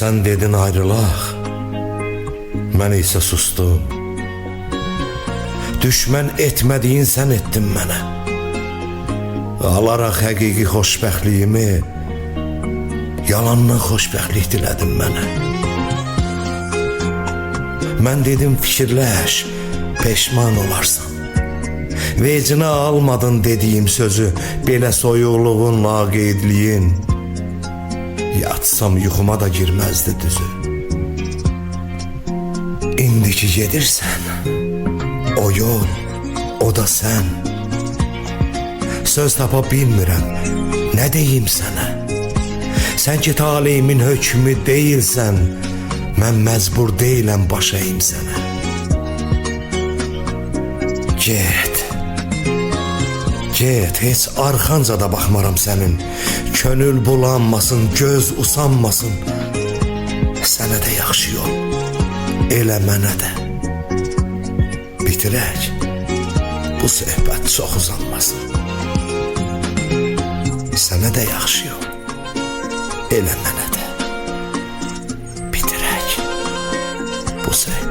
Sen dedin ayrılaq, mən isə sustum. Düşmən etmədiyin sən etdin mənə. Alaraq həqiqi xoşbəxtliyimi, yalandan xoşbəxtlik dilədin mənə. Mən dedim fikirləş, peşman olarsan. Vecinə almadın dediyim sözü, belə soyuqluğun, laqeydliyin. Yatsam yuxuma da girməzdi düzü. İndiki gedirsən, o yol, o da sən. Söz tapa bilmirəm, nə deyim sənə? Sən ki taleyimin hökmü deyilsən, mən məcbur deyiləm baş əyim sənə. Get, get, heç arxanca da baxmaram sənin. Könül bulanmasın, göz usanmasın. Sənə də yaxşı yol, elə mənə də. Bitirək, bu söhbət çox uzanmasın. Sənə də yaxşı yol, elə mənə də. Bitirək, bu söhbət.